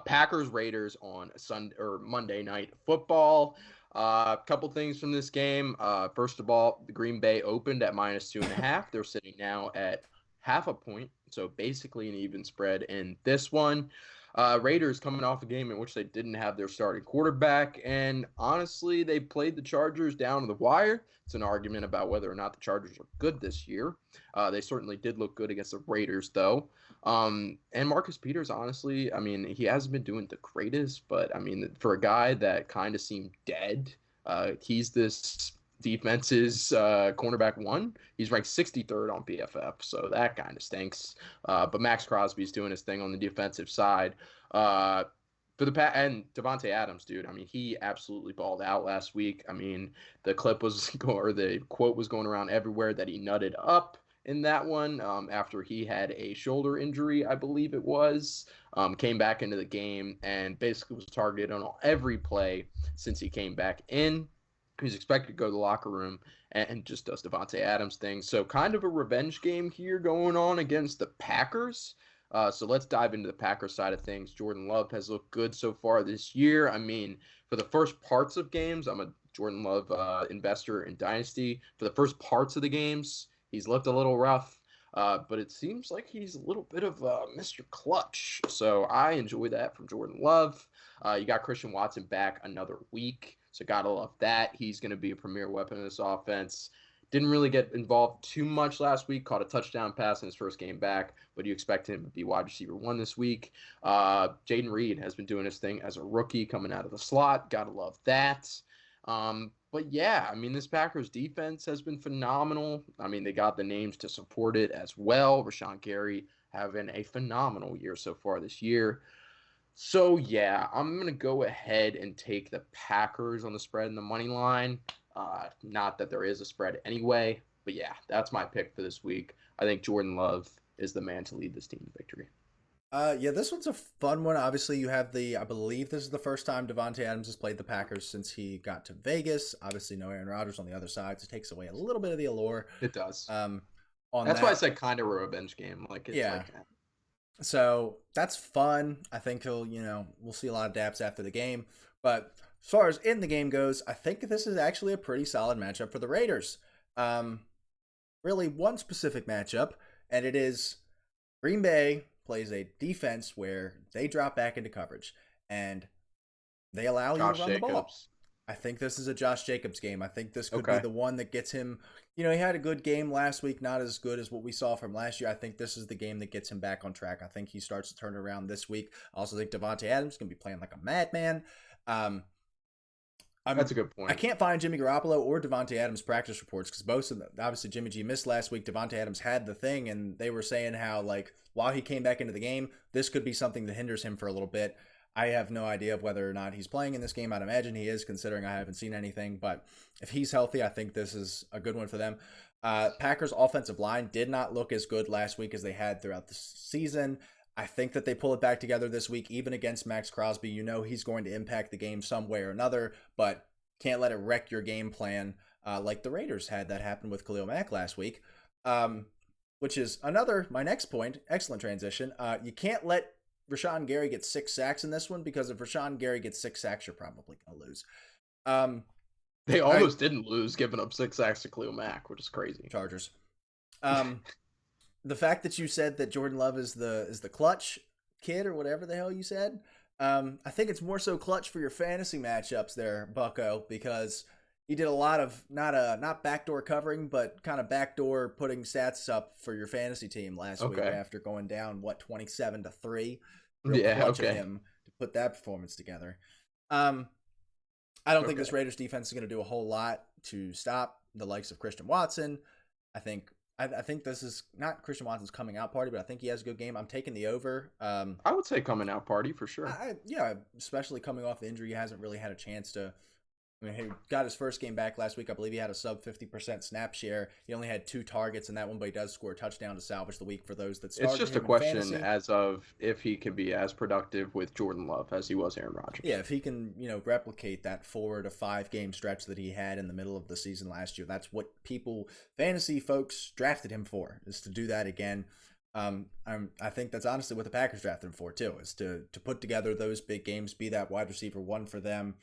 Packers Raiders on Sunday or Monday Night Football. A couple things from this game. First of all, the Green Bay opened at -2.5. They're sitting now at half a point, so basically an even spread in this one. Raiders coming off a game in which they didn't have their starting quarterback, and honestly, they played the Chargers down to the wire. It's an argument about whether or not the Chargers are good this year. They certainly did look good against the Raiders, though. And Marcus Peters, honestly, I mean, he hasn't been doing the greatest, but I mean, for a guy that kind of seemed dead, he's this defense's cornerback one. He's ranked 63rd on PFF, so that kind of stinks. But Max Crosby's doing his thing on the defensive side. And Davante Adams, dude, I mean, he absolutely balled out last week. I mean, the clip was, or the quote was going around everywhere that he nutted up in that one after he had a shoulder injury, I believe it was. Came back into the game and basically was targeted on every play since he came back in. He's expected to go to the locker room and just does Davante Adams thing. So kind of a revenge game here going on against the Packers. So let's dive into the Packers side of things. Jordan Love has looked good so far this year. I mean, for the first parts of games, I'm a Jordan Love investor in Dynasty. For the first parts of the games, he's looked a little rough. But it seems like he's a little bit of Mr. Clutch. So I enjoy that from Jordan Love. You got Christian Watson back another week. So gotta love that. He's going to be a premier weapon in this offense. Didn't really get involved too much last week. Caught a touchdown pass in his first game back, but you expect him to be wide receiver one this week. Jaden Reed has been doing his thing as a rookie coming out of the slot. Gotta love that. But yeah, I mean, this Packers defense has been phenomenal. I mean, they got the names to support it as well. Rashawn Gary having a phenomenal year so far this year. So yeah, I'm going to go ahead and take the Packers on the spread and the money line. Not that there is a spread anyway, but yeah, that's my pick for this week. I think Jordan Love is the man to lead this team to victory. Yeah, this one's a fun one. Obviously, you have I believe this is the first time Davante Adams has played the Packers since he got to Vegas. Obviously, no Aaron Rodgers on the other side, so it takes away a little bit of the allure. It does. On That's that, why I said kind of a revenge game. Like it's yeah. like So that's fun. I think we'll see a lot of daps after the game. But as far as in the game goes, I think this is actually a pretty solid matchup for the Raiders. Really one specific matchup, and it is Green Bay plays a defense where they drop back into coverage and they allow you to run the ball. I think this is a Josh Jacobs game. I think this could be the one that gets him. He had a good game last week, not as good as what we saw from last year. I think this is the game that gets him back on track. I think he starts to turn it around this week. I also think Davante Adams is going to be playing like a madman. That's a good point. I can't find Jimmy Garoppolo or Davante Adams practice reports because both of them, obviously Jimmy G missed last week. Davante Adams had the thing, and they were saying how while he came back into the game, this could be something that hinders him for a little bit. I have no idea of whether or not he's playing in this game. I'd imagine he is, considering I haven't seen anything. But if he's healthy, I think this is a good one for them. Packers' offensive line did not look as good last week as they had throughout the season. I think that they pull it back together this week, even against Max Crosby. He's going to impact the game some way or another, but can't let it wreck your game plan like the Raiders had that happen with Khalil Mack last week, which is my next point. Excellent transition. You can't let Rashawn Gary get 6 sacks in this one because if Rashawn Gary gets 6 sacks, you're probably going to lose. They almost didn't lose, giving up 6 sacks to Khalil Mack, which is crazy. Chargers. The fact that you said that Jordan Love is the clutch kid or whatever the hell you said, I think it's more so clutch for your fantasy matchups there, Bucko, because he did a lot of not backdoor covering, but kind of backdoor putting stats up for your fantasy team last week after going down 27-3. Yeah, clutch of him to put that performance together. I don't think this Raiders defense is going to do a whole lot to stop the likes of Christian Watson. I think this is not Christian Watson's coming out party, but I think he has a good game. I'm taking the over. I would say coming out party for sure. Especially coming off the injury, he hasn't really had a chance to. He got his first game back last week. I believe he had a sub 50% snap share. He only had 2 targets in that one, but he does score a touchdown to salvage the week for those that started. It's just a question as of if he can be as productive with Jordan Love as he was Aaron Rodgers. Yeah, if he can, replicate that 4 to 5 game stretch that he had in the middle of the season last year. That's what fantasy folks drafted him for, is to do that again. I think that's honestly what the Packers drafted him for too, is to put together those big games, be that wide receiver one for them.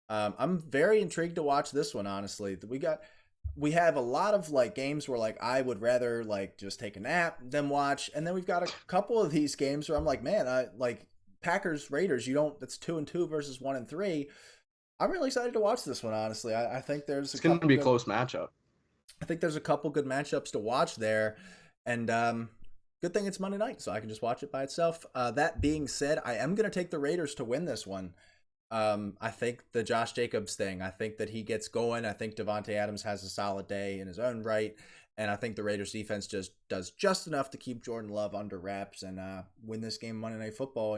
I'm very intrigued to watch this one. Honestly, we have a lot of like games where like I would rather like just take a nap than watch, and then we've got a couple of these games where I'm like, man, I like Packers Raiders. You don't. That's 2-2 versus 1-3. I'm really excited to watch this one. Honestly, I think there's a It's going to couple be a good. close matchup. I think there's a couple good matchups to watch there, and good thing it's Monday night, so I can just watch it by itself. That being said, I am going to take the Raiders to win this one. I think the Josh Jacobs thing. I think that he gets going. I think Devontae Adams has a solid day in his own right, and I think the Raiders defense just does just enough to keep Jordan Love under wraps and win this game Monday Night Football.